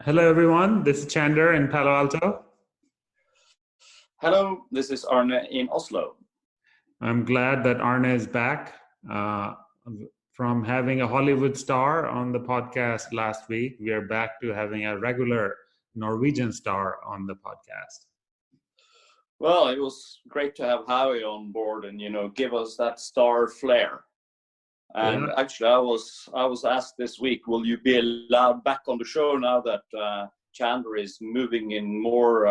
Hello, everyone. This is Chander in Palo Alto. Hello, this is Arne in Oslo. I'm glad that Arne is back from having a Hollywood star on the podcast last week. We are back to having a regular Norwegian star on the podcast. Well, it was great to have Howie on board and, give us that star flair. And actually, I was asked this week, will you be allowed back on the show now that Chandler is moving in more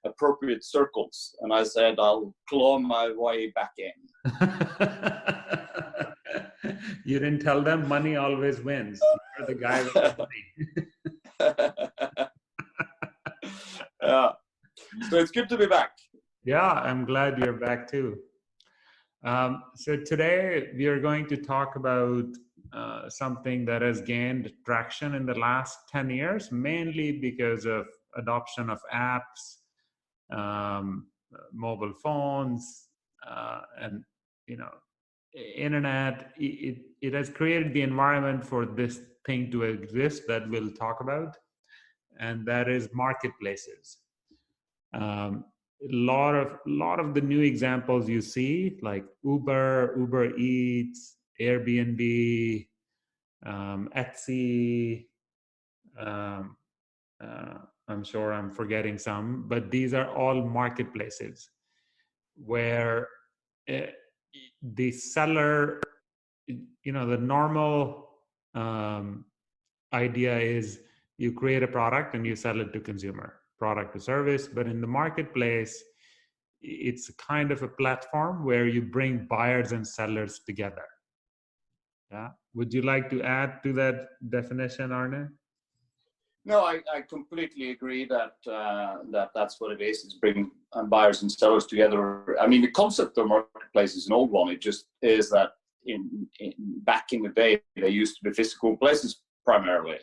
appropriate circles? And I said, I'll claw my way back in. You didn't tell them money always wins. You're the guy with the money. Yeah. So it's good to be back. Yeah, I'm glad you're back too. So today we are going to talk about something that has gained traction in the last 10 years, mainly because of adoption of apps, mobile phones, and internet. It has created the environment for this thing to exist that we'll talk about, and that is marketplaces. A lot of the new examples you see, like Uber Eats, Airbnb, Etsy. I'm sure I'm forgetting some, but these are all marketplaces where the seller, the normal idea is you create a product and you sell it to consumer, product to service. But in the marketplace, it's kind of a platform where you bring buyers and sellers together. Yeah. Would you like to add to that definition, Arne? No, I completely agree that that's what it is. It's bringing buyers and sellers together. I mean, the concept of marketplace is an old one. It just is that back in the day, they used to be physical places primarily,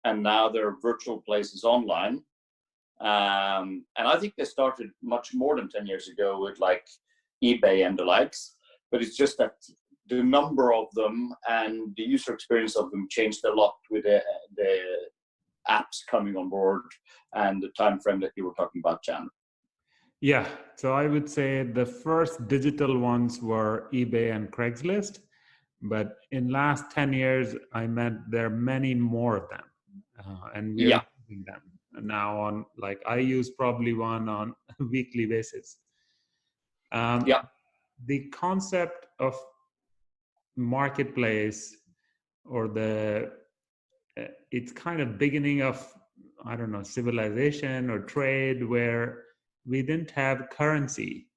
and now they're virtual places online. And I think they started much more than 10 years ago with like eBay and the likes, but it's just that the number of them and the user experience of them changed a lot with the apps coming on board and the time frame that you were talking about, Chan. Yeah, so I would say the first digital ones were eBay and Craigslist, but in last 10 years, I meant there are many more of them, and we're using them now on, like, I use probably one on a weekly basis. The concept of marketplace, or it's kind of beginning of, I don't know, civilization or trade, where we didn't have currency.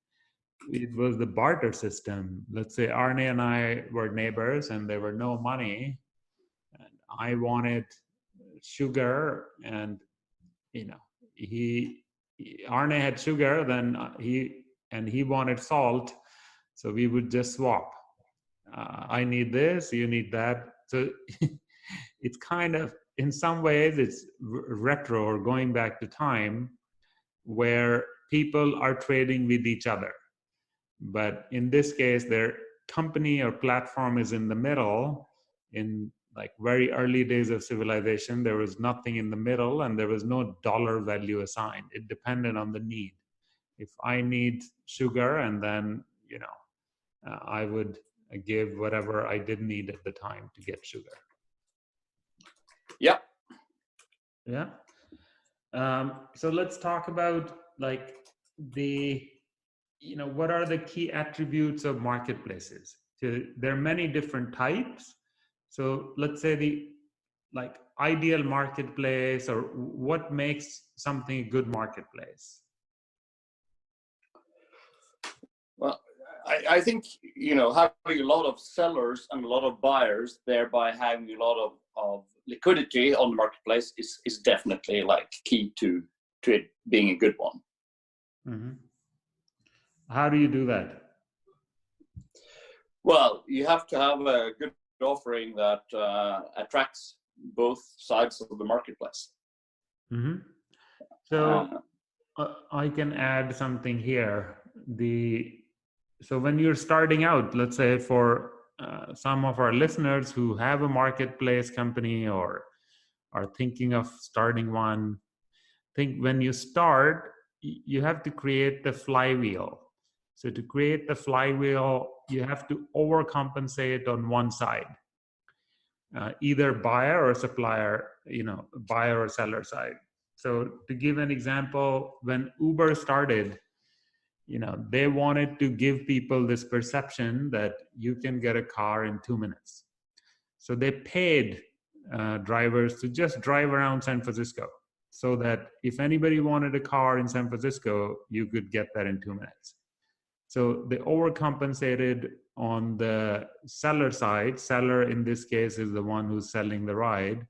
It was the barter system. Let's say Arne and I were neighbors and there were no money, and I wanted sugar, and Arne had sugar, then he wanted salt, so we would just swap. I need this, you need that. So it's kind of, in some ways, it's retro, or going back to time where people are trading with each other. But in this case, their company or platform is in the middle. In like very early days of civilization, there was nothing in the middle and there was no dollar value assigned. It depended on the need. If I need sugar, and then, I would give whatever I did need at the time to get sugar. Yeah. Yeah. So let's talk about like what are the key attributes of marketplaces? There are many different types. So let's say the ideal marketplace, or what makes something a good marketplace? Well, I think, having a lot of sellers and a lot of buyers, thereby having a lot of liquidity on the marketplace is definitely like key to it being a good one. Mm-hmm. How do you do that? Well, you have to have a good offering that attracts both sides of the marketplace. Mm-hmm. So I can add something here. So when you're starting out, let's say for some of our listeners who have a marketplace company or are thinking of starting one, think when you start, you have to create the flywheel. So to create the flywheel, you have to overcompensate on one side, either buyer or supplier, buyer or seller side. So to give an example, when Uber started, they wanted to give people this perception that you can get a car in 2 minutes. So they paid drivers to just drive around San Francisco, so that if anybody wanted a car in San Francisco, you could get that in 2 minutes. So they overcompensated on the seller side. Seller in this case is the one who's selling the ride,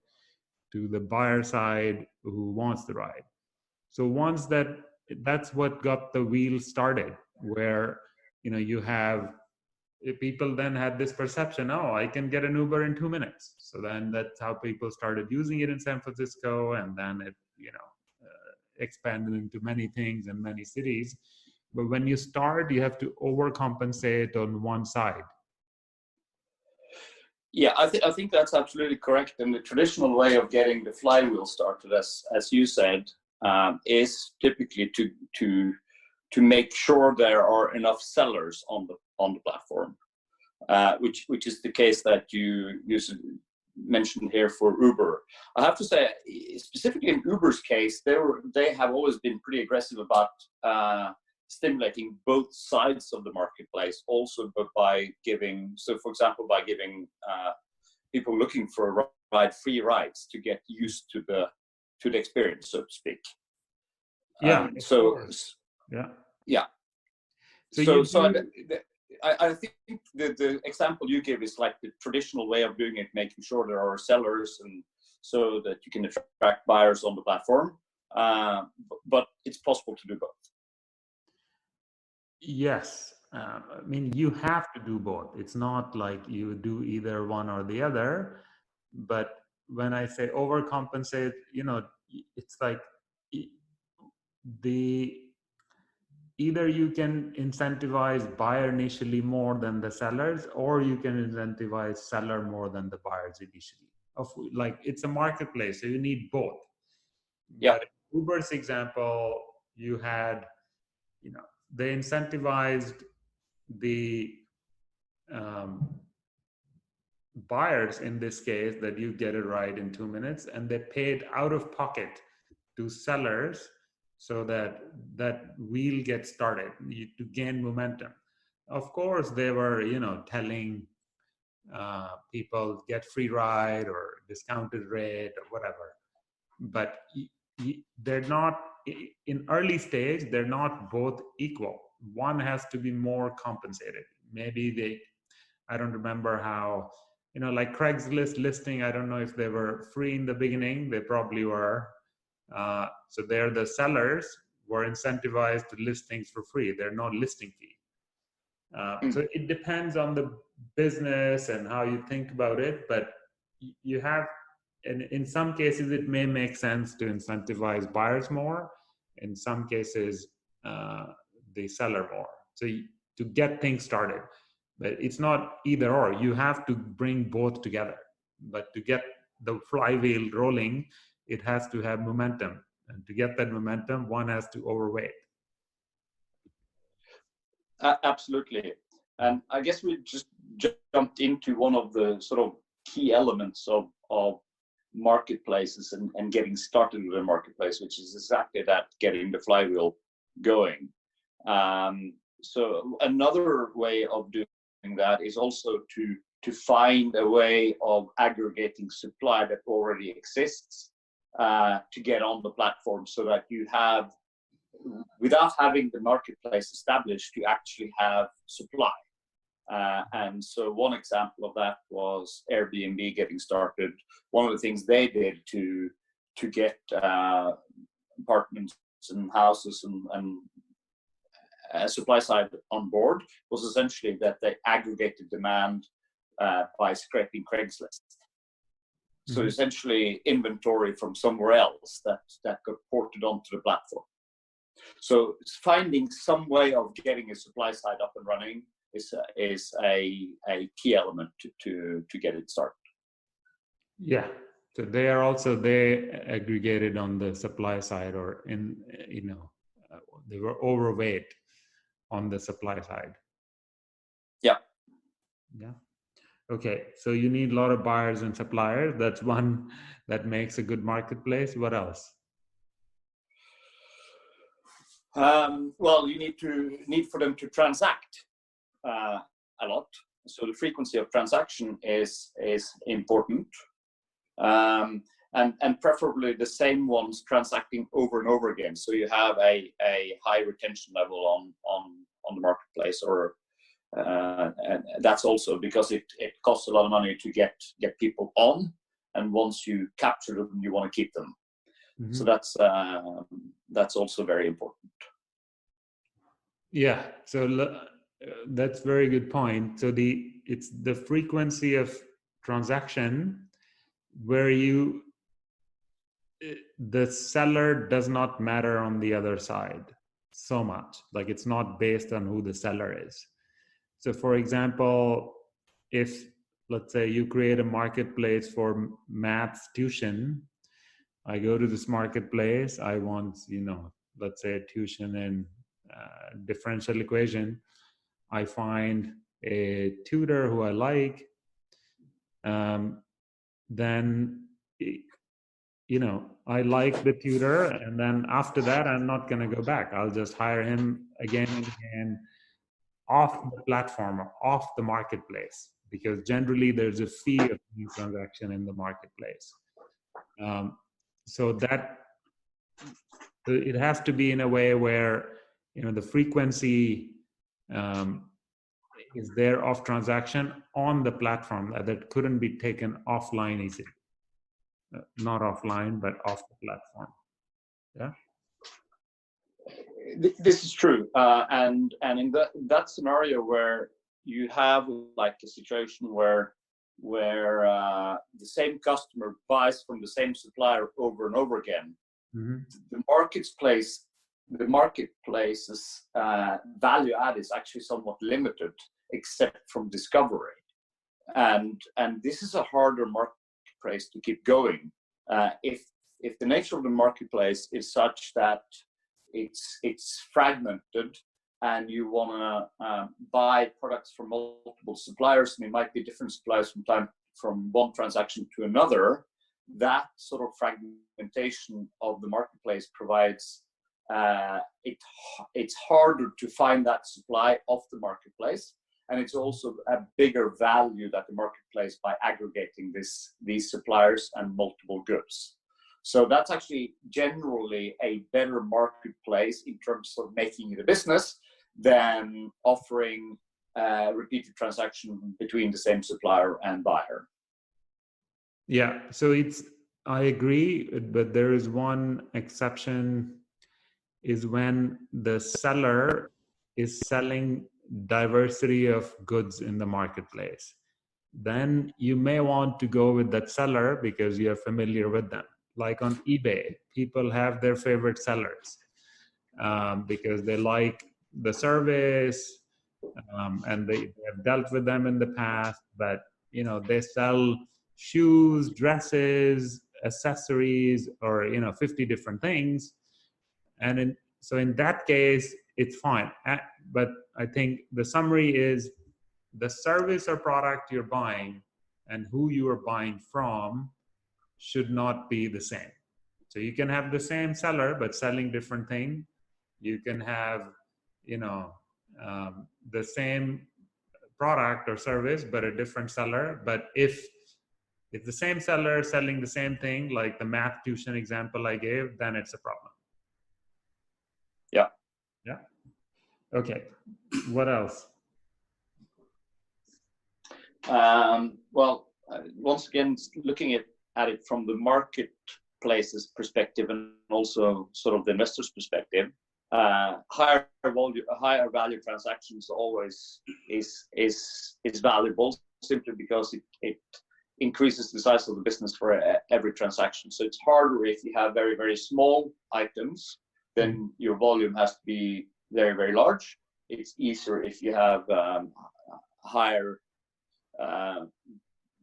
to the buyer side who wants the ride. So once that's what got the wheel started, where you have people then had this perception, oh, I can get an Uber in 2 minutes. So then that's how people started using it in San Francisco, and then it expanded into many things in many cities. But when you start, you have to overcompensate on one side. Yeah, I think that's absolutely correct. And the traditional way of getting the flywheel started, as you said, is typically to make sure there are enough sellers on the platform, which is the case that you mentioned here for Uber. I have to say, specifically in Uber's case, they have always been pretty aggressive about stimulating both sides of the marketplace, also, but by giving, for example, by giving people looking for a ride free rides to get used to the experience, so to speak. Yeah. Yeah. Yeah. I think the example you give is like the traditional way of doing it, making sure there are sellers, and so that you can attract buyers on the platform. But it's possible to do both. Yes. You have to do both. It's not like you do either one or the other. But when I say overcompensate, it's like either you can incentivize buyer initially more than the sellers, or you can incentivize seller more than the buyers initially. It's a marketplace, so you need both. Yeah. But in Uber's example, you had, they incentivized the buyers in this case that you get a ride in 2 minutes, and they paid out of pocket to sellers so that wheel gets started to gain momentum. Of course, they were telling people get free ride or discounted rate or whatever, but they're not, in early stage, they're not both equal. One has to be more compensated. Maybe I don't remember how, like Craigslist listing, I don't know if they were free in the beginning. They probably were. So they're the sellers were incentivized to list things for free. They're not listing fee. So it depends on the business and how you think about it. But you have, in some cases, it may make sense to incentivize buyers more. In some cases, the seller more. So to get things started. But it's not either or. You have to bring both together. But to get the flywheel rolling, it has to have momentum. And to get that momentum, one has to overweight. Absolutely. And I guess we just jumped into one of the sort of key elements of marketplaces and getting started with a marketplace, which is exactly that, getting the flywheel going. So another way of doing that is also to find a way of aggregating supply that already exists to get on the platform, so that you have, without having the marketplace established, you actually have supply. And so one example of that was Airbnb getting started. One of the things they did to get apartments and houses and supply side on board was essentially that they aggregated demand by scraping Craigslist. So essentially inventory from somewhere else that got ported onto the platform. So finding some way of getting a supply side up and running is a key element to get it started. Yeah, So they aggregated on the supply side, or they were overweight on the supply side. Yeah. Yeah. Okay. So you need a lot of buyers and suppliers. That's one that makes a good marketplace. What else? Well, you need for them to transact a lot. So the frequency of transaction is important, and preferably the same ones transacting over and over again. So you have a high retention level on the marketplace, or and that's also because it costs a lot of money to get people on, and once you capture them, you want to keep them. Mm-hmm. So that's also very important. Yeah. So that's very good point. So it's the frequency of transaction where the seller does not matter on the other side so much. Like, it's not based on who the seller is. So for example, if let's say you create a marketplace for math tuition, I go to this marketplace, I want, let's say a tuition in differential equation. I find a tutor who I like, then I like the tutor, and then after that, I'm not going to go back. I'll just hire him again and again off the platform or off the marketplace, because generally there's a fee of any transaction in the marketplace. So that it has to be in a way where the frequency is there of transaction on the platform that couldn't be taken offline easily. Not offline, but off the platform. Yeah. This is true, and in that scenario where you have like a situation where the same customer buys from the same supplier over and over again, mm-hmm. the marketplace's value add is actually somewhat limited, except from discovery, and this is a harder marketplace to keep going if the nature of the marketplace is such that it's fragmented, and you want to buy products from multiple suppliers, and it might be different suppliers from one transaction to another. That sort of fragmentation of the marketplace provides it's harder to find that supply off the marketplace, and it's also a bigger value that the marketplace by aggregating these suppliers and multiple goods. So that's actually generally a better marketplace in terms of making it a business than offering repeated transaction between the same supplier and buyer. Yeah, so I agree, but there is one exception, is when the seller is selling diversity of goods in the marketplace. Then you may want to go with that seller because you're familiar with them. Like on eBay, people have their favorite sellers because they like the service and they have dealt with them in the past. But they sell shoes, dresses, accessories, or 50 different things, and so in that case, it's fine. But I think the summary is the service or product you're buying and who you are buying from should not be the same. So you can have the same seller but selling different thing. You can have the same product or service but a different seller. But if the same seller selling the same thing, like the math tuition example I gave, then it's a problem. Yeah. Okay. What else? Well, once again, looking at it from the marketplace's perspective and also sort of the investor's perspective, higher value transactions always is valuable, simply because it increases the size of the business for every transaction. So it's harder if you have very, very small items, then your volume has to be very, very large. It's easier if you have higher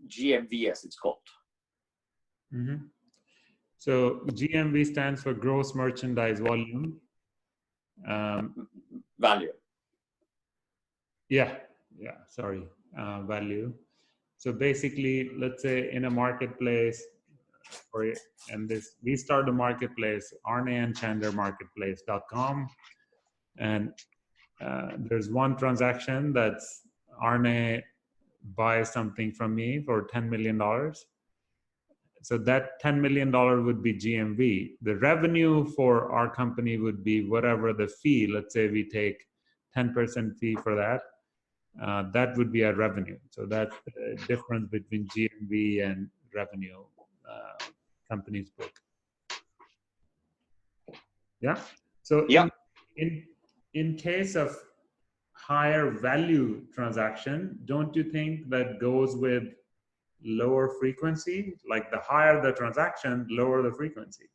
GMV, as it's called. Mm-hmm. So GMV stands for gross merchandise volume. Value. Yeah, sorry, value. So basically, let's say in a marketplace, we start a marketplace, Arne and Chandler marketplace.com, and there's one transaction that's Arne buys something from me for $10 million. So that $10 million would be GMV. The revenue for our company would be whatever the fee, let's say we take 10% fee for that. That would be our revenue. So that's the difference between GMV and revenue companies book. Yeah. So Yeah. in case of higher value transaction, don't you think that goes with lower frequency? Like the higher the transaction, lower the frequency.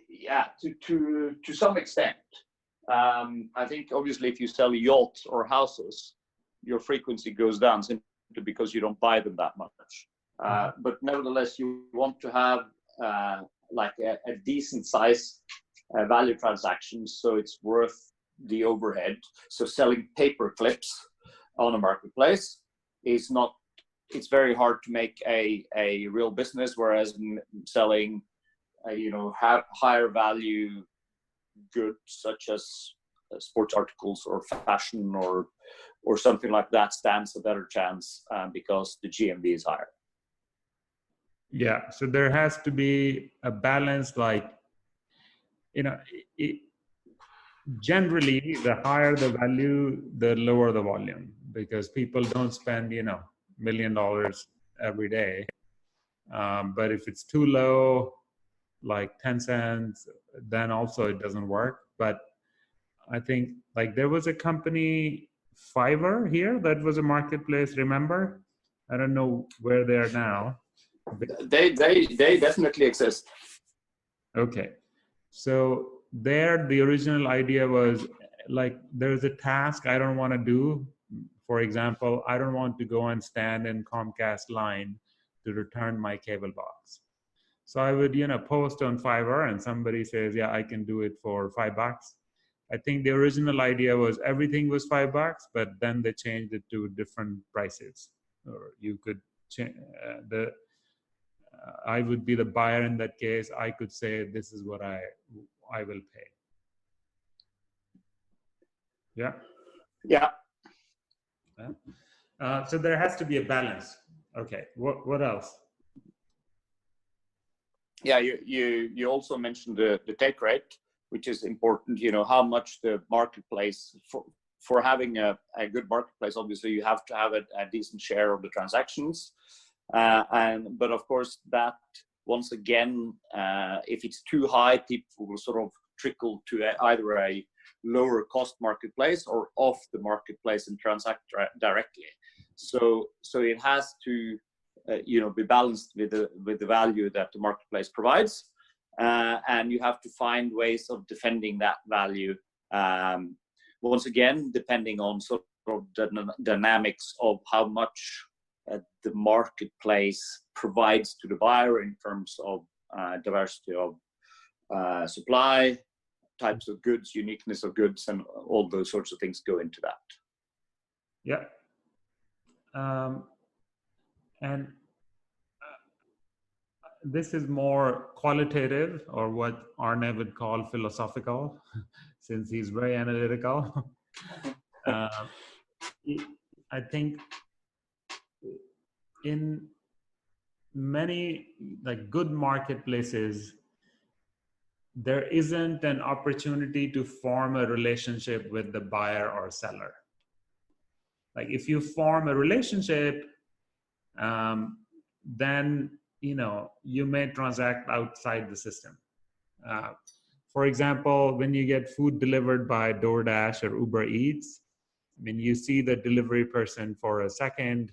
Yeah, to some extent. I think obviously if you sell yachts or houses, your frequency goes down simply because you don't buy them that much. But nevertheless, you want to have like a decent size value transaction, so it's worth the overhead. So selling paper clips on a marketplace is not, it's very hard to make a real business, whereas selling have higher value goods such as sports articles or fashion or something like that stands a better chance because the GMV is higher. Yeah, so there has to be a balance, like, generally the higher the value, the lower the volume, because people don't spend, $1 million every day. But if it's too low, like 10 cents, then also it doesn't work. But I think like there was a company, Fiverr here, that was a marketplace, remember? I don't know where they are now. They definitely exist. Okay. So there, the original idea was like, there's a task I don't want to do. For example, I don't want to go and stand in Comcast line to return my cable box. So I would, post on Fiverr and somebody says, yeah, I can do it for $5. I think the original idea was everything was $5, but then they changed it to different prices. Or you could change I would be the buyer in that case. I could say, this is what I will pay. Yeah. Yeah. So there has to be a balance. Okay. What else? Yeah, you also mentioned the take rate, which is important. How much the marketplace for having a good marketplace. Obviously, you have to have a decent share of the transactions, but of course that once again, if it's too high, people will sort of trickle to either a lower cost marketplace or off the marketplace and transact directly. So it has to be balanced with the value that the marketplace provides, and you have to find ways of defending that value. Once again, depending on sort of the dynamics of how much the marketplace provides to the buyer in terms of diversity of supply, types of goods, uniqueness of goods, and all those sorts of things go into that. Yeah. And this is more qualitative, or what Arne would call philosophical, since he's very analytical. I think in many like good marketplaces, there isn't an opportunity to form a relationship with the buyer or seller. Like if you form a relationship, then you may transact outside the system. For example, when you get food delivered by DoorDash or Uber Eats, you see the delivery person for a second.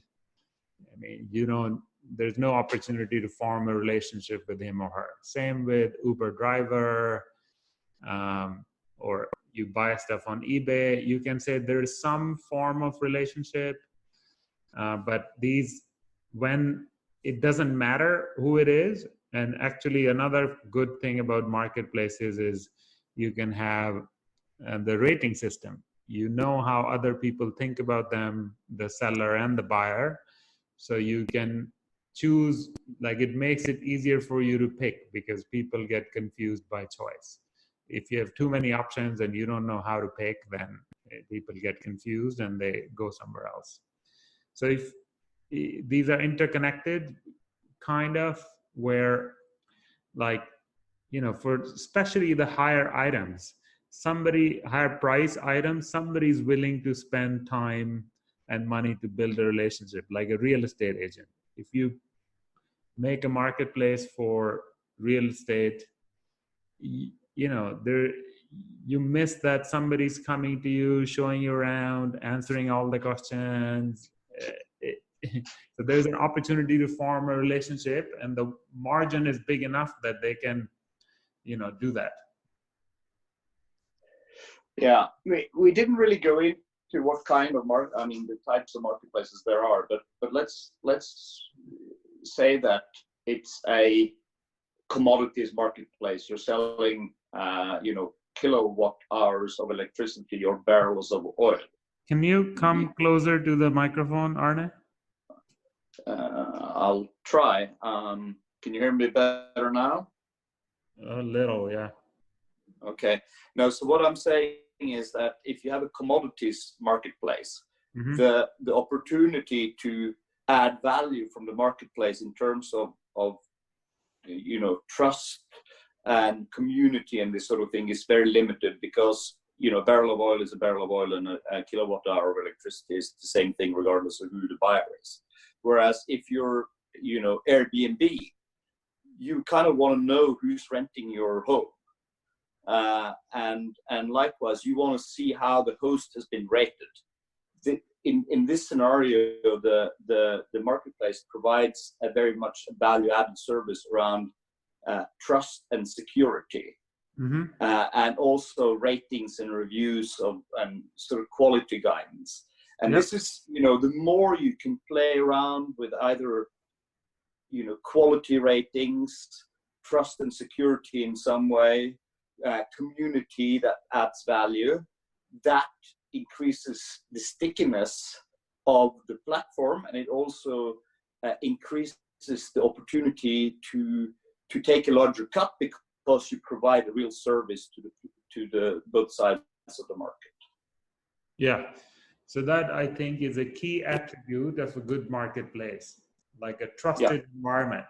There's no opportunity to form a relationship with him or her. Same with Uber driver, or you buy stuff on eBay. You can say there's some form of relationship, but when it doesn't matter who it is. And actually, another good thing about marketplaces is you can have the rating system. You know how other people think about them, the seller and the buyer. So you can choose, like it makes it easier for you to pick because people get confused by choice. If you have too many options and you don't know how to pick, then people get confused and they go somewhere else. So if these are interconnected, kind of, where like, for especially the higher items, higher price items, somebody's willing to spend time and money to build a relationship, like a real estate agent. If you make a marketplace for real estate, there, you miss that somebody's coming to you, showing you around, answering all the questions. So there's an opportunity to form a relationship, and the margin is big enough that they can do that. Yeah, we didn't really go into what kind of the types of marketplaces there are, but let's say that it's a commodities marketplace. You're selling kilowatt hours of electricity or barrels of oil. Can you come closer to the microphone, Arne? I'll try. Can you hear me better now? A little, yeah. Okay. No, so what I'm saying is that if you have a commodities marketplace, mm-hmm. the opportunity to add value from the marketplace in terms of trust and community and this sort of thing is very limited, because a barrel of oil is a barrel of oil and a kilowatt hour of electricity is the same thing regardless of who the buyer is. Whereas if you're Airbnb, you kind of want to know who's renting your home. And likewise, you want to see how the host has been rated. In this scenario, the marketplace provides a very much value-added service around trust and security, mm-hmm. And also ratings and reviews and sort of quality guidance. And yep. This is, the more you can play around with either, quality ratings, trust and security in some way, community that adds value, that increases the stickiness of the platform, and it also increases the opportunity to take a larger cut because you provide a real service to the both sides of the market. Yeah. So that, I think, is a key attribute of a good marketplace, like a trusted environment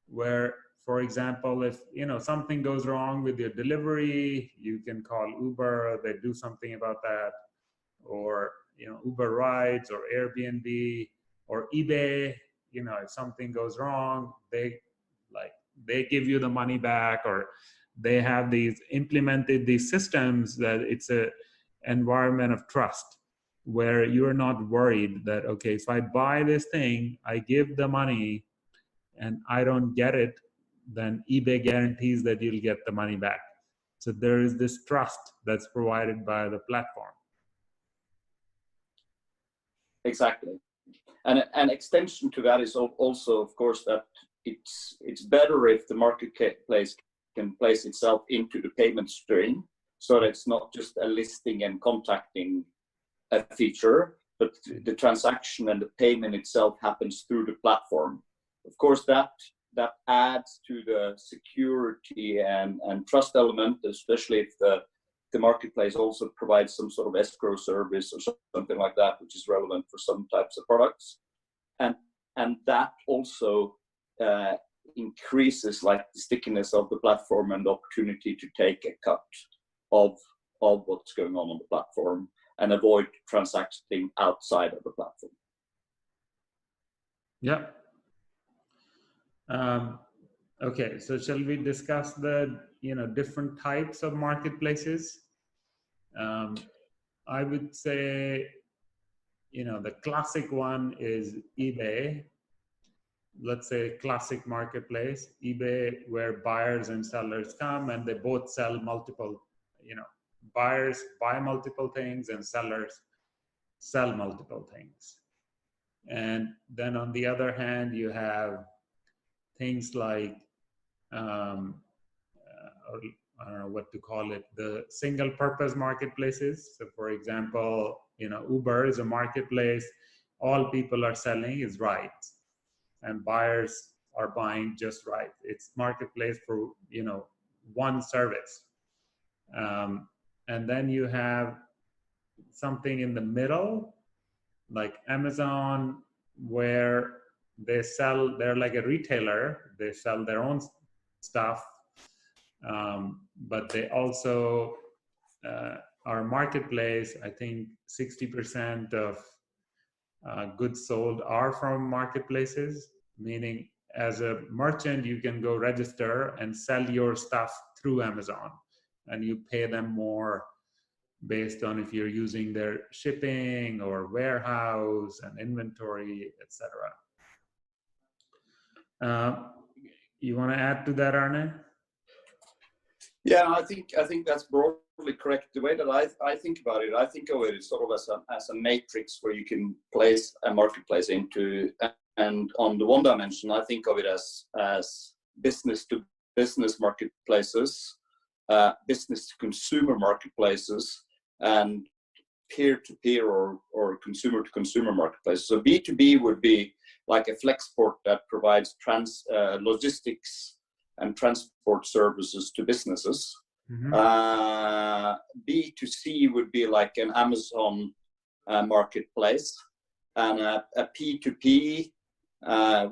where, for example, if something goes wrong with your delivery, you can call Uber, they do something about that, or Uber Rides or Airbnb or eBay. If something goes wrong, they give you the money back, or they have implemented these systems that it's a environment of trust where you're not worried that, okay, if I buy this thing, I give the money and I don't get it, then eBay guarantees that you'll get the money back. So there is this trust that's provided by the platform. Exactly. And an extension to that is also, of course, that it's better if the marketplace can place itself into the payment stream, so that it's not just a listing and contacting a feature, but the transaction and the payment itself happens through the platform. Of course, that adds to the security and trust element, especially if the marketplace also provides some sort of escrow service or something like that, which is relevant for some types of products. And that also increases the stickiness of the platform and the opportunity to take a cut of what's going on the platform and avoid transacting outside of the platform. Yeah. Okay, so shall we discuss the different types of marketplaces? I would say the classic one is eBay. Let's say classic marketplace, eBay, where buyers and sellers come and they both sell multiple, buyers buy multiple things and sellers sell multiple things. And then on the other hand, you have things like, or I don't know what to call it, the single purpose marketplaces. So for example, Uber is a marketplace. All people are selling is rides, and buyers are buying just rides. It's marketplace for, one service. And then you have something in the middle, like Amazon, where they're like a retailer. They sell their own stuff, but they also are a marketplace. I think 60% of goods sold are from marketplaces, meaning as a merchant, you can go register and sell your stuff through Amazon, and you pay them more based on if you're using their shipping or warehouse and inventory, etc. You want to add to that, Arne? Yeah, I think that's broadly correct. The way that I think about it, I think of it sort of as a matrix where you can place a marketplace into, and on the one dimension, I think of it as business to business marketplaces, business to consumer marketplaces, and peer to peer or consumer to consumer marketplaces. So B2B would be like a Flexport that provides logistics and transport services to businesses. Mm-hmm. B2C would be like an Amazon marketplace, and a P2P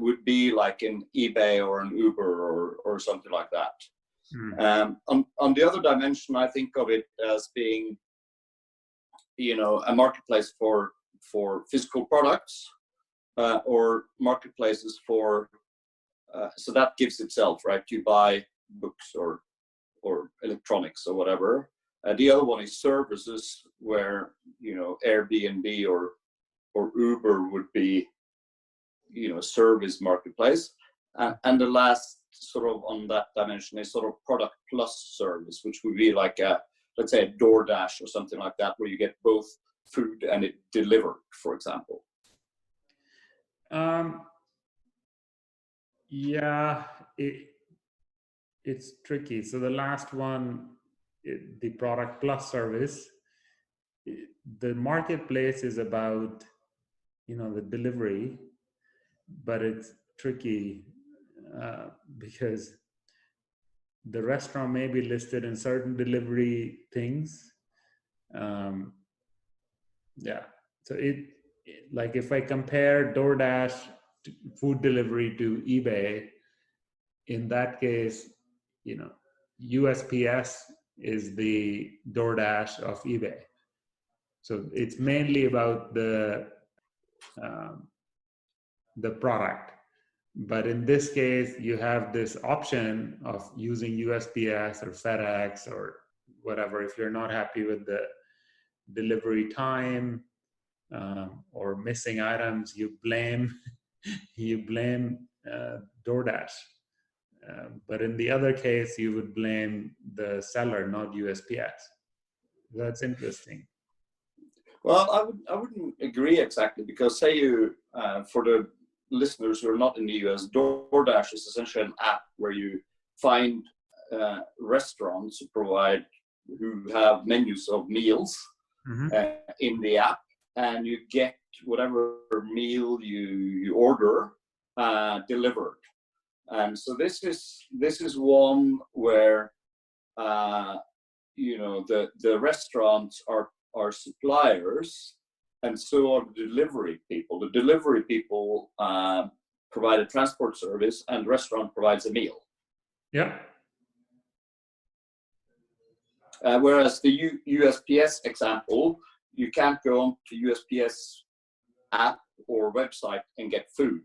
would be like an eBay or an Uber or something like that. On the other dimension, I think of it as being, a marketplace for physical products, or marketplaces for so that gives itself, right? You buy books or electronics or whatever. The other one is services, where Airbnb or Uber would be service marketplace, and the last sort of on that dimension is sort of product plus service, which would be like let's say a DoorDash or something like that, where you get both food and it delivered, for example. Yeah, it's tricky. So the last one, the product plus service, the marketplace is about, the delivery, but it's tricky because the restaurant may be listed in certain delivery things. So like if I compare DoorDash food delivery to eBay, in that case, USPS is the DoorDash of eBay. So it's mainly about the product. But in this case, you have this option of using USPS or FedEx or whatever. If you're not happy with the delivery time or missing items, you blame DoorDash. But in the other case, you would blame the seller, not USPS. That's interesting. Well, I wouldn't agree exactly, because say you, for the listeners who are not in the US, DoorDash is essentially an app where you find restaurants who have menus of meals in the app, and you get whatever meal you order delivered. And so this is one where the restaurants are suppliers, and so are the delivery people. The delivery people provide a transport service, and the restaurant provides a meal. Yeah. Whereas the USPS example, you can't go on to USPS app or website and get food.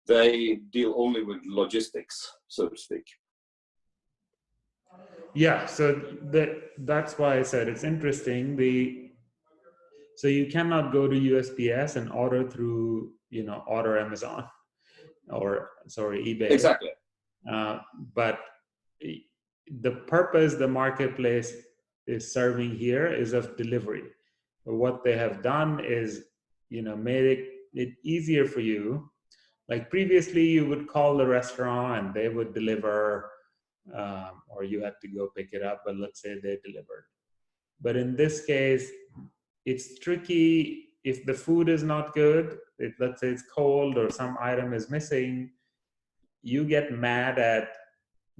They deal only with logistics, so to speak. Yeah, so that's why I said it's interesting. So you cannot go to USPS and order through, order Amazon or eBay. Exactly. But the purpose the marketplace is serving here is of delivery. But what they have done is, made it it easier for you. Like previously, you would call the restaurant and they would deliver, or you had to go pick it up, but let's say they delivered. But in this case, it's tricky if the food is not good. Let's say it's cold or some item is missing, you get mad at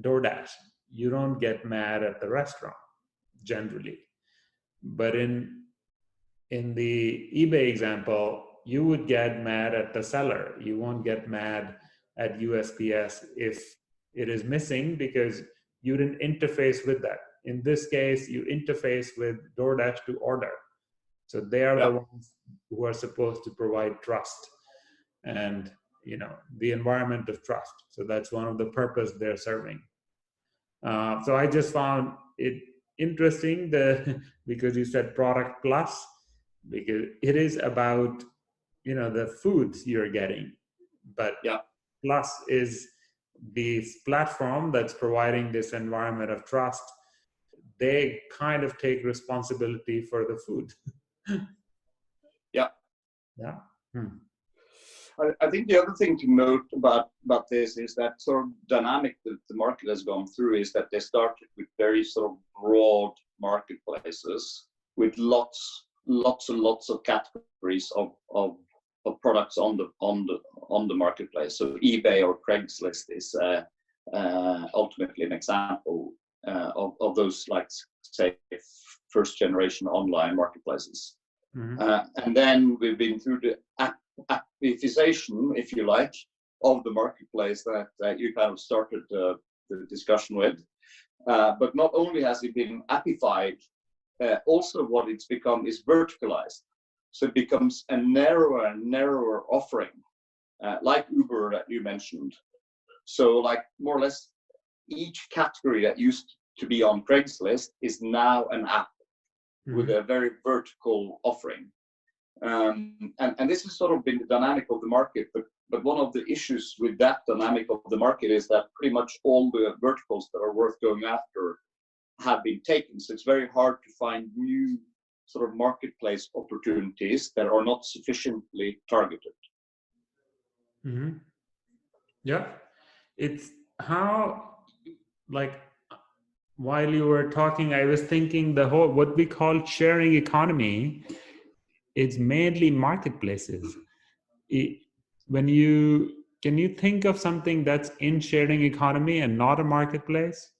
DoorDash. You don't get mad at the restaurant generally. But in the eBay example, you would get mad at the seller. You won't get mad at USPS if it is missing because you didn't interface with that. In this case, you interface with DoorDash to order. So they are the ones who are supposed to provide trust and the environment of trust. So that's one of the purpose they're serving. So I just found it interesting because you said product plus, because it is about the foods you're getting, but plus is this platform that's providing this environment of trust. They kind of take responsibility for the food. Yeah. I think the other thing to note about this is that sort of dynamic that the market has gone through is that they started with very sort of broad marketplaces with lots and lots of categories of products on the marketplace. So eBay or Craigslist is ultimately an example of those, like, say, first generation online marketplaces. Mm-hmm. And then we've been through the appifization, if you like, of the marketplace that you kind of started the discussion with. But not only has it been appified, also what it's become is verticalized. So it becomes a narrower and narrower offering, like Uber that you mentioned. So like more or less each category that used to be on Craigslist is now an app with a very vertical offering. And this has sort of been the dynamic of the market, but one of the issues with that dynamic of the market is that pretty much all the verticals that are worth going after have been taken. So it's very hard to find new sort of marketplace opportunities that are not sufficiently targeted. Mm-hmm. Yeah, it's how, like, while you were talking, I was thinking the whole, what we call sharing economy, it's mainly marketplaces. Can you think of something that's in sharing economy and not a marketplace?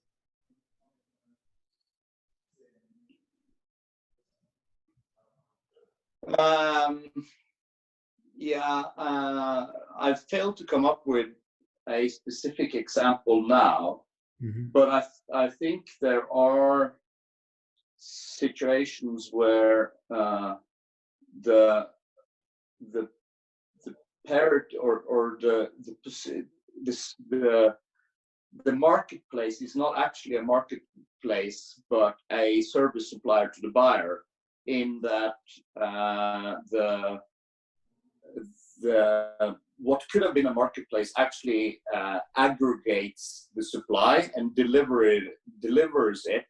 I failed to come up with a specific example now, but I think there are situations where the parent or the marketplace is not actually a marketplace, but a service supplier to the buyer, in that the what could have been a marketplace actually aggregates the supply and delivers it,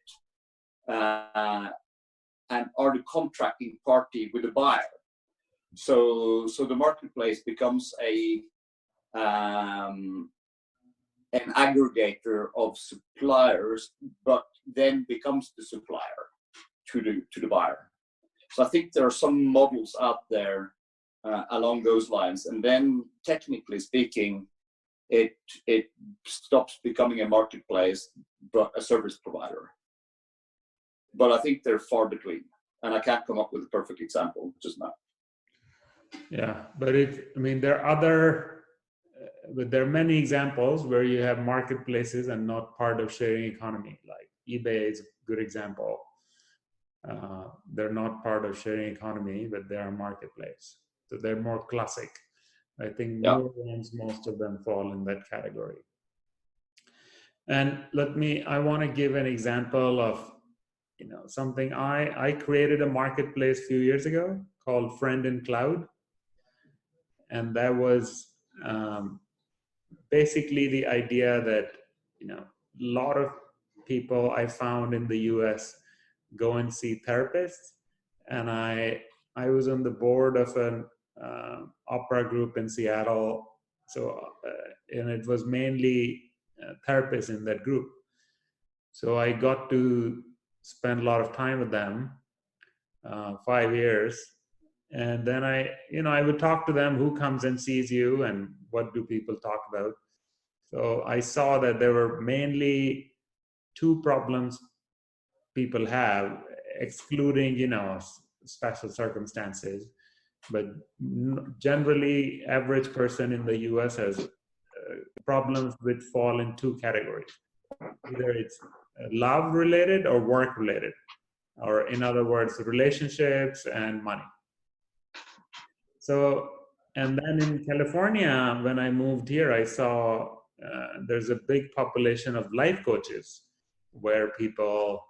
and are the contracting party with the buyer. So the marketplace becomes an aggregator of suppliers, but then becomes the supplier to the buyer. So I think there are some models out there along those lines, and then technically speaking, it stops becoming a marketplace but a service provider. But I think they're far between, and I can't come up with a perfect example just now. Yeah, but there are many examples where you have marketplaces and not part of sharing economy. Like eBay is a good example. They're not part of sharing economy, but they're a marketplace. So they're more classic. I think newer ones, most of them fall in that category. And I want to give an example of something. I created a marketplace a few years ago called Friend in Cloud. And that was basically the idea that a lot of people I found in the US go and see therapists, and I was on the board of opera group in Seattle. So, and it was mainly therapists in that group. So I got to spend a lot of time with them, 5 years. And then I would talk to them, who comes and sees you and what do people talk about. So I saw that there were mainly two problems people have, excluding, special circumstances. But generally, average person in the US has problems which fall in two categories. Either it's love related or work related, or in other words, relationships and money. So, and then in California, when I moved here, I saw there's a big population of life coaches where people,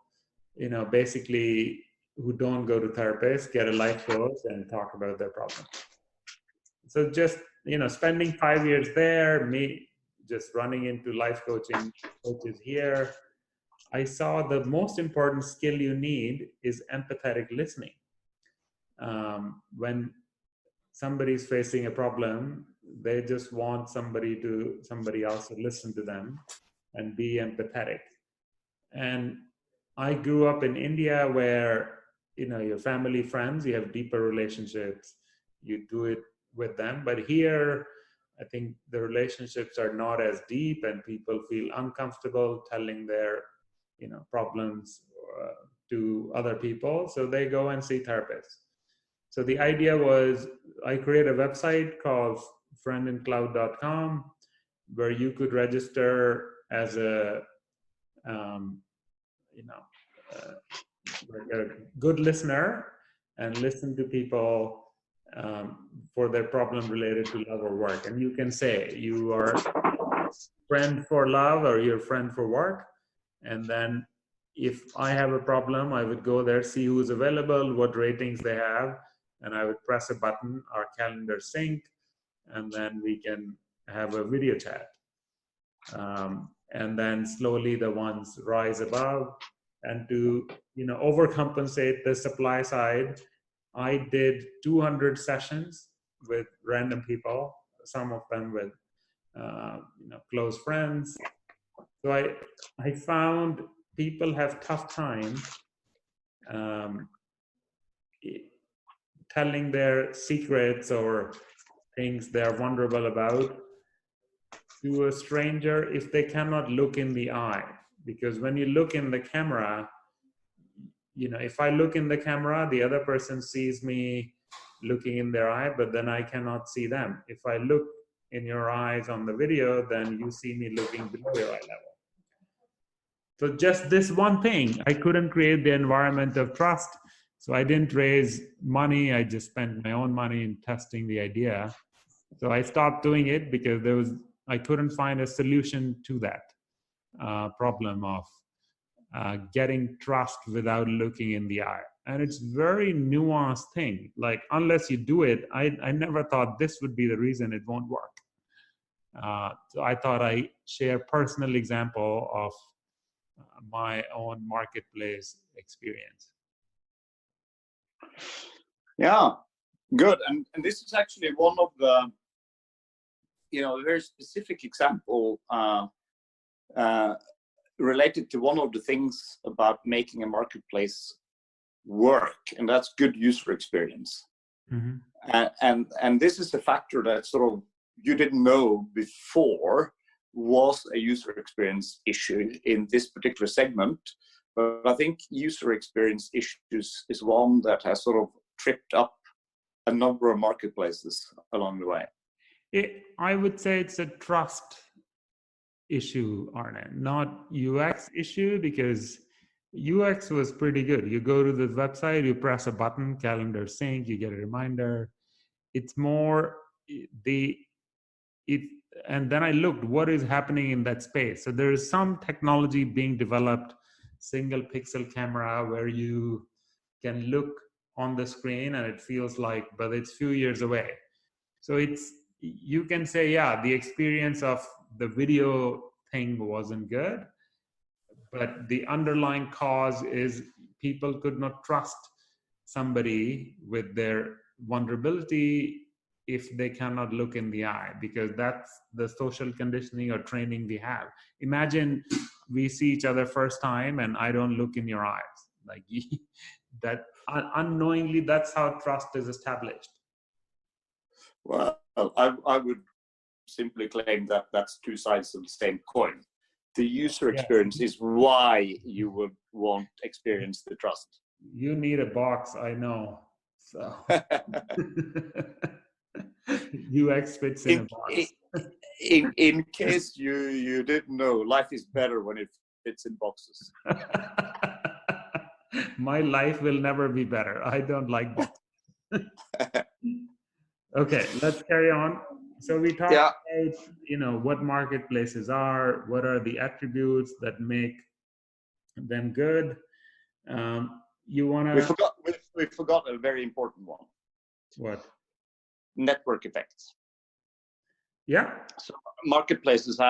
basically who don't go to therapists get a life coach and talk about their problem. So just, spending 5 years there, me just running into life coaching coaches here, I saw the most important skill you need is empathetic listening. When somebody's facing a problem, they just want somebody else to listen to them and be empathetic. And I grew up in India where, your family, friends, you have deeper relationships, you do it with them. But here, I think the relationships are not as deep and people feel uncomfortable telling their, problems to other people. So they go and see therapists. So the idea was I created a website called friendincloud.com where you could register as a, like a good listener and listen to people for their problem related to love or work. And you can say you are friend for love or you're friend for work. And then if I have a problem, I would go there, see who's available, what ratings they have, and I would press a button, our calendar sync, and then we can have a video chat. And then slowly the ones rise above. And to overcompensate the supply side, I did 200 sessions with random people, some of them with close friends. So I found people have tough time telling their secrets or things they're vulnerable about to a stranger if they cannot look in the eye. Because when you look in the camera, if I look in the camera, the other person sees me looking in their eye, but then I cannot see them. If I look in your eyes on the video, then you see me looking below your eye level. So just this one thing, I couldn't create the environment of trust. So I didn't raise money. I just spent my own money in testing the idea. So I stopped doing it because I couldn't find a solution to that problem of getting trust without looking in the eye. And it's very nuanced thing. Like, unless you do it, I never thought this would be the reason it won't work. So I thought I share personal example of my own marketplace experience. Yeah, good. And this is actually one of the, a very specific example related to one of the things about making a marketplace work, and that's good user experience. Mm-hmm. And this is a factor that sort of you didn't know before was a user experience issue in this particular segment. But I think user experience issues is one that has sort of tripped up a number of marketplaces along the way. I would say it's a trust issue, Arne, not UX issue, because UX was pretty good. You go to the website, you press a button, calendar sync, you get a reminder. It's more and then I looked what is happening in that space. So there is some technology being developed, single pixel camera, where you can look on the screen and it feels like, but it's few years away. So you can say, yeah, the experience of the video thing wasn't good, but the underlying cause is people could not trust somebody with their vulnerability if they cannot look in the eye, because that's the social conditioning or training we have. Imagine we see each other first time and I don't look in your eyes, like that unknowingly, that's how trust is established. Well, I would simply claim that that's two sides of the same coin. The user experience is why you would want experience the trust. You need a box, I know. So UX fits in a box. In case you didn't know, life is better when it fits in boxes. My life will never be better. I don't like boxes. Okay, let's carry on. So we talked about, what marketplaces are, what are the attributes that make them good. You want to... We forgot a very important one. What? Network effects. Yeah. So marketplaces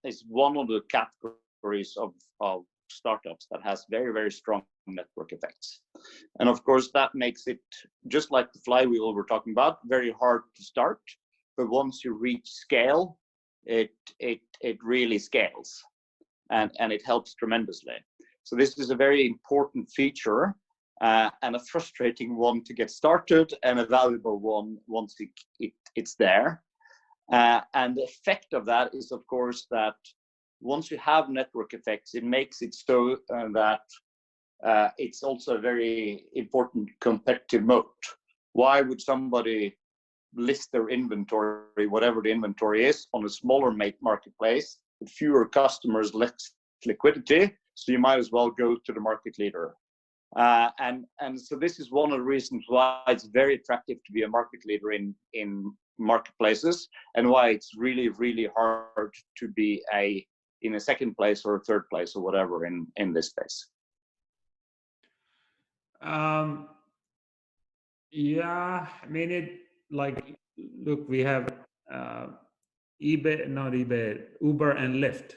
is one of the categories of startups that has very, very strong network effects. And of course, that makes it, just like the flywheel we're talking about, very hard to start. But once you reach scale, it really scales, and it helps tremendously. So this is a very important feature, and a frustrating one to get started, and a valuable one once it's there. And the effect of that is, of course, that once you have network effects, it makes it so that it's also a very important competitive moat. Why would somebody list their inventory, whatever the inventory is, on a smaller marketplace with fewer customers, less liquidity? So you might as well go to the market leader. And so this is one of the reasons why it's very attractive to be a market leader in marketplaces, and why it's really, really hard to be in a second place or a third place or whatever in this space. Yeah, I mean, look, we have Uber and Lyft.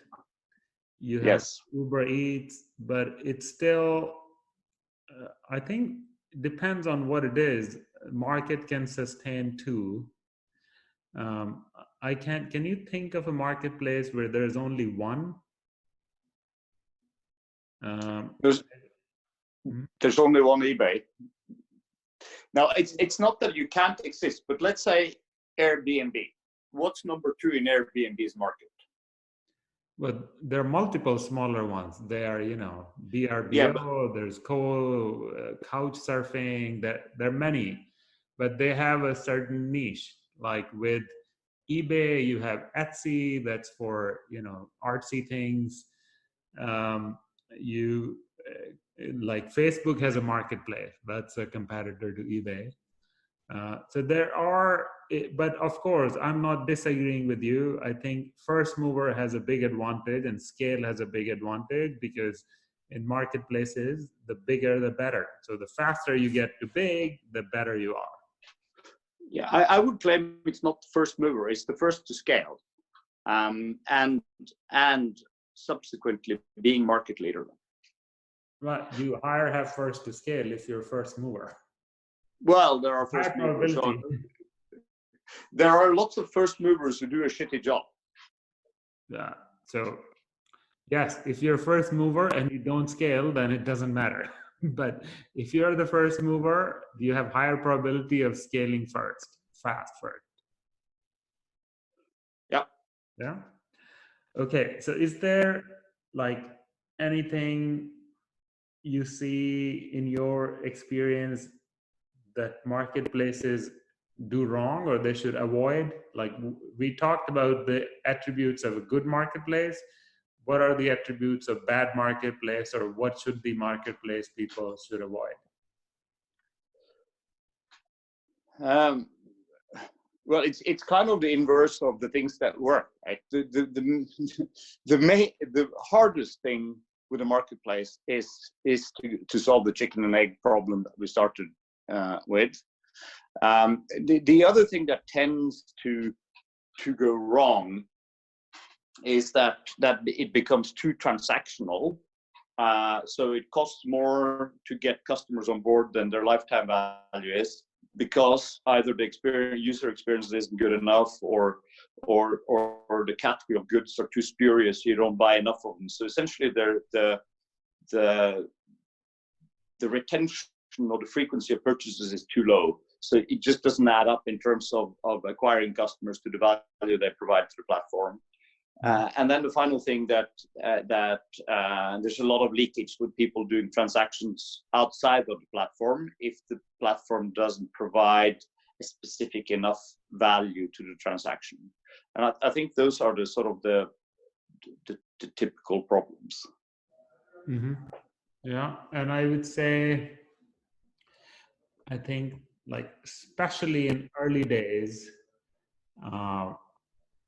You have Uber Eats, but it's still, I think, depends on what it is. Market can sustain two. Can you think of a marketplace where there's only one? There's only one eBay. Now, it's not that you can't exist, but let's say Airbnb. What's number two in Airbnb's market? Well, there are multiple smaller ones. They are, VRBO, there's couch surfing, there are many, but they have a certain niche. Like with eBay, you have Etsy, that's for, artsy things. Like Facebook has a marketplace, that's a competitor to eBay. So there are, but of course, I'm not disagreeing with you. I think first mover has a big advantage and scale has a big advantage, because in marketplaces, the bigger, the better. So the faster you get to big, the better you are. Yeah, I would claim it's not the first mover, it's the first to scale. And subsequently being market leader. Right, you have first to scale if you're first mover. Well, there are first movers. There are lots of first movers who do a shitty job. Yeah. So, yes, if you're first mover and you don't scale, then it doesn't matter. But if you're the first mover, you have higher probability of scaling fast first. Yeah. Yeah. Okay. So, is there anything you see in your experience that marketplaces do wrong or they should avoid? Like, we talked about the attributes of a good marketplace. What are the attributes of bad marketplace, or what should the marketplace people should avoid? Well, it's kind of the inverse of the things that work, right? The hardest thing with a marketplace is to solve the chicken and egg problem that we started with. The other thing that tends to go wrong is that it becomes too transactional. So it costs more to get customers on board than their lifetime value is. because either the user experience isn't good enough, or the category of goods are too spurious, you don't buy enough of them. So essentially, the retention or the frequency of purchases is too low. So it just doesn't add up in terms of acquiring customers to the value they provide to the platform. And then the final thing that there's a lot of leakage with people doing transactions outside of the platform if the platform doesn't provide a specific enough value to the transaction. And I think those are the sort of the typical problems. Mm-hmm. Yeah, and I would say, I think, like, especially in early days,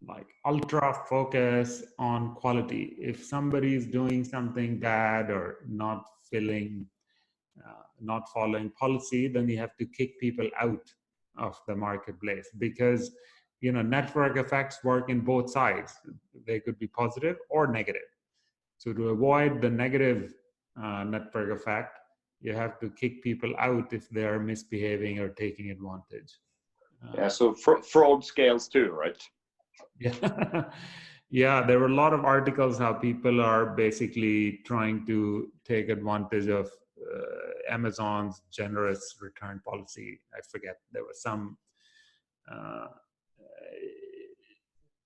like ultra focus on quality. If somebody is doing something bad or not following policy, then you have to kick people out of the marketplace, because network effects work in both sides. They could be positive or negative. So to avoid the negative network effect, you have to kick people out if they are misbehaving or taking advantage. Yeah, so fraud scales too, right? Yeah. Yeah, there were a lot of articles how people are basically trying to take advantage of Amazon's generous return policy. I forget, there was some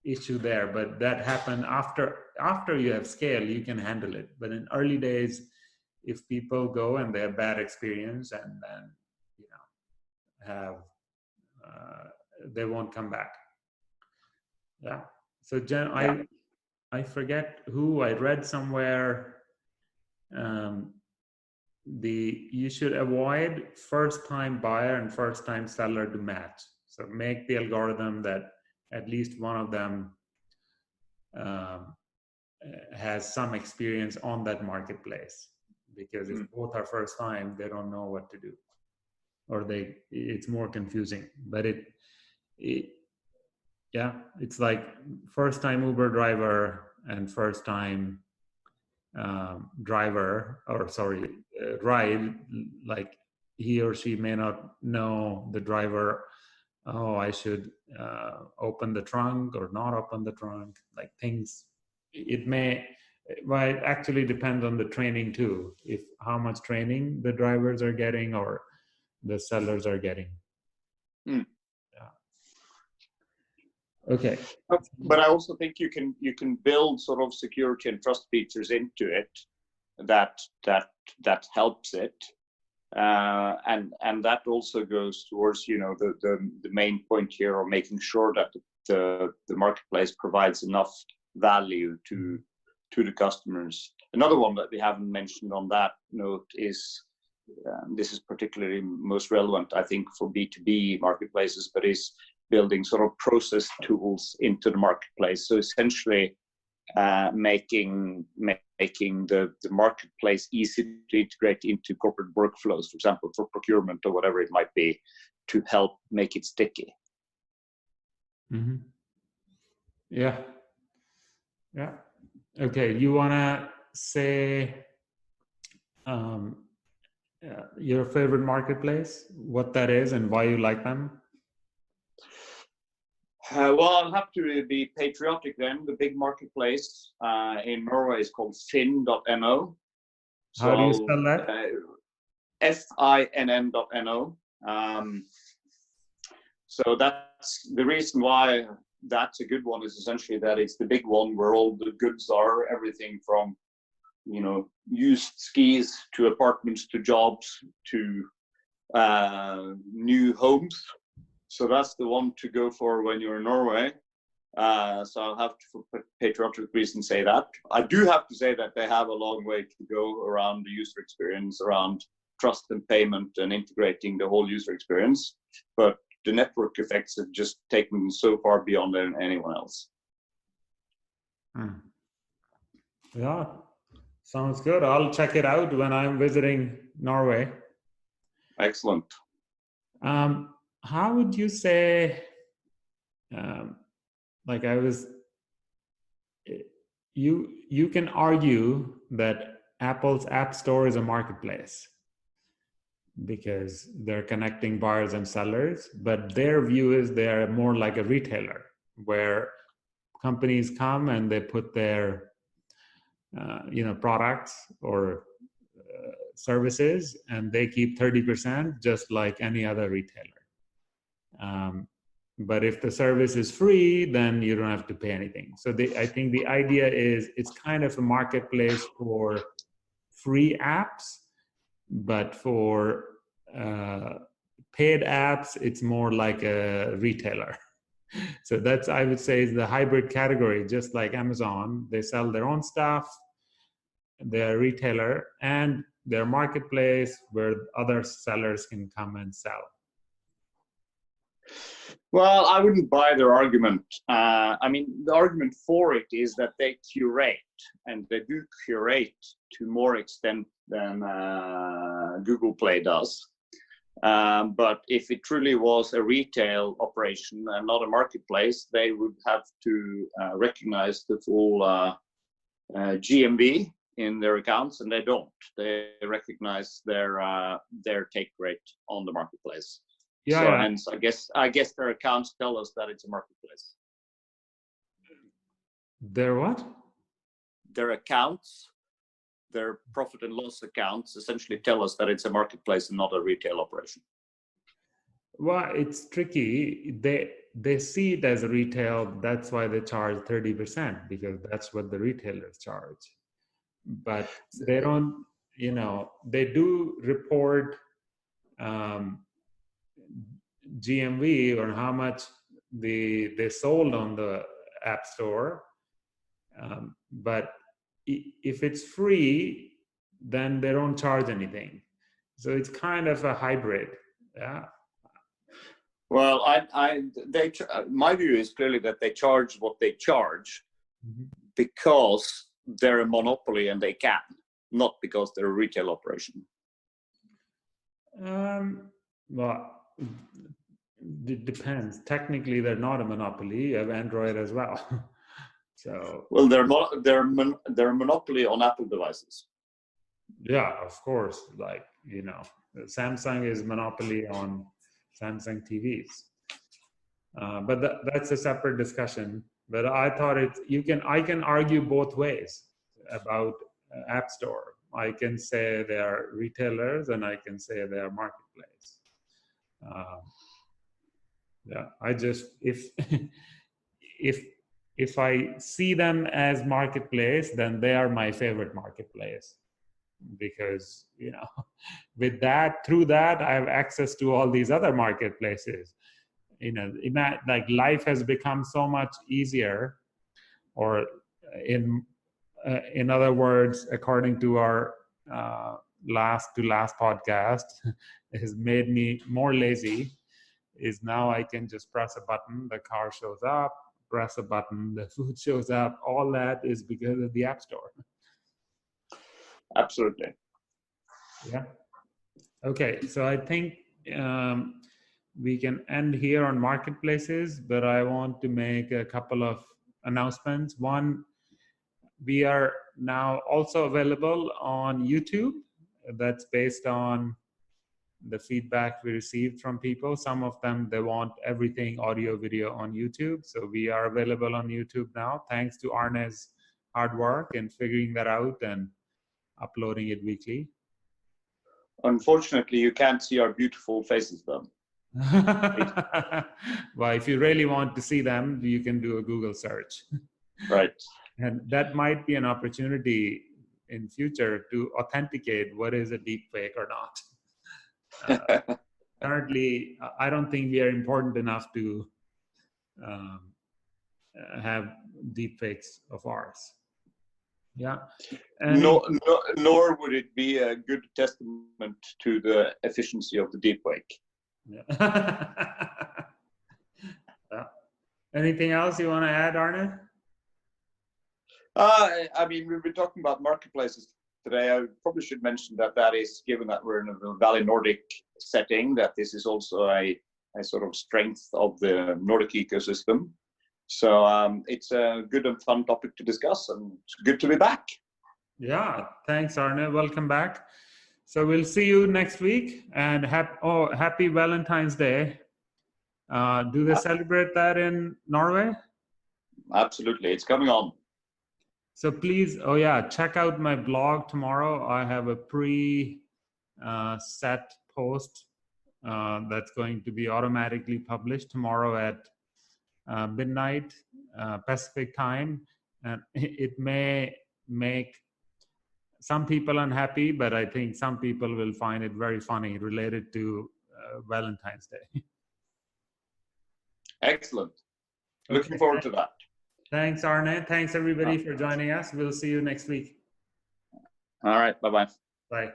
issue there, but that happened after you have scale, you can handle it. But in early days, if people go and they have bad experience, and then have they won't come back. Yeah. So I forget who I read somewhere. You should avoid first-time buyer and first-time seller to match. So make the algorithm that at least one of them has some experience on that marketplace, because if both are first time, they don't know what to do, or it's more confusing. But it's like first time Uber driver and first time ride, like he or she may not know the driver, I should open the trunk or not open the trunk, like things. It actually depends on the training too, if how much training the drivers are getting or the sellers are getting. Yeah. Okay. But I also think you can build sort of security and trust features into it that helps it, and that also goes towards the main point here of making sure that the marketplace provides enough value to the customers. Another one that we haven't mentioned on that note is this is particularly most relevant, I think, for B2B marketplaces, but is building sort of process tools into the marketplace. So essentially making the marketplace easy to integrate into corporate workflows, for example, for procurement or whatever it might be, to help make it sticky. Mm-hmm. Yeah. Okay, you want to say your favorite marketplace, what that is and why you like them? Well, I'll have to be patriotic then. The big marketplace in Norway is called finn.no. So how do you spell that? finn.no. So that's the reason why that's a good one, is essentially that it's the big one where all the goods are, everything from used skis to apartments to jobs to new homes. So that's the one to go for when you're in Norway. So I'll have to, for patriotic reasons, say that. I do have to say that they have a long way to go around the user experience, around trust and payment and integrating the whole user experience. But the network effects have just taken so far beyond anyone else. Yeah, sounds good. I'll check it out when I'm visiting Norway. Excellent. How would you say, you can argue that Apple's App Store is a marketplace, because they're connecting buyers and sellers. But their view is they're more like a retailer, where companies come and they put their products or services, and they keep 30%, just like any other retailer. But if the service is free, then you don't have to pay anything. So I think the idea is it's kind of a marketplace for free apps, but for paid apps, it's more like a retailer. So that's, I would say, is the hybrid category. Just like Amazon, they sell their own stuff, they're a retailer, and they're a marketplace where other sellers can come and sell. Well, I wouldn't buy their argument. The argument for it is that they curate, and they do curate to more extent than Google Play does. But if it truly was a retail operation and not a marketplace, they would have to recognize the full GMV in their accounts, and they don't. They recognize their take rate on the marketplace. Yeah, so yeah. Hence, I guess their accounts tell us that it's a marketplace. Their what? Their accounts, their profit and loss accounts, essentially tell us that it's a marketplace and not a retail operation. Well, it's tricky. They see it as a retail. That's why they charge 30%, because that's what the retailers charge. But they don't, they do report GMV, or how much they sold on the app store. But if it's free, then they don't charge anything. So it's kind of a hybrid. Yeah. Well, my view is clearly that they charge what they charge because they're a monopoly and they can, not because they're a retail operation. Well, it depends. Technically, they're not a monopoly. You have Android as well. So. Well, they're a monopoly on Apple devices. Yeah, of course. Like, Samsung is monopoly on Samsung TVs. But that's a separate discussion. But I thought I can argue both ways about App Store. I can say they are retailers, and I can say they are marketplace. Yeah, I just, if I see them as marketplace, then they are my favorite marketplace, because with that, through that, I have access to all these other marketplaces. Like, life has become so much easier, or in other words, according to our last podcast, it has made me more lazy. Is now I can just press a button, the car shows up, press a button, the food shows up. All that is because of the App Store. Absolutely. Yeah. Okay, so I think we can end here on marketplaces, but I want to make a couple of announcements. One, we are now also available on YouTube. That's based on the feedback we received from people. Some of them, they want everything audio, video on YouTube. So we are available on YouTube now, thanks to Arne's hard work in figuring that out and uploading it weekly. Unfortunately, you can't see our beautiful faces, though. Well, if you really want to see them, you can do a Google search. Right. And that might be an opportunity in future to authenticate what is a deep fake or not. Currently, I don't think we are important enough to have deep fakes of ours. Yeah. Nor would it be a good testament to the efficiency of the deep fake. Yeah. Anything else you want to add, Arne? We've been talking about marketplaces today. I probably should mention that is, given that we're in a Valley Nordic setting, that this is also a sort of strength of the Nordic ecosystem. So it's a good and fun topic to discuss, and it's good to be back. Yeah, thanks, Arne. Welcome back. So we'll see you next week, and happy Valentine's Day. Do they celebrate that in Norway? Absolutely, it's coming on. So please, check out my blog tomorrow. I have a set post that's going to be automatically published tomorrow at midnight Pacific time, and it may make some people unhappy, but I think some people will find it very funny related to Valentine's Day. Excellent. Looking forward to that. Thanks, Arne. Thanks, everybody, for joining us. We'll see you next week. All right. Bye-bye. Bye.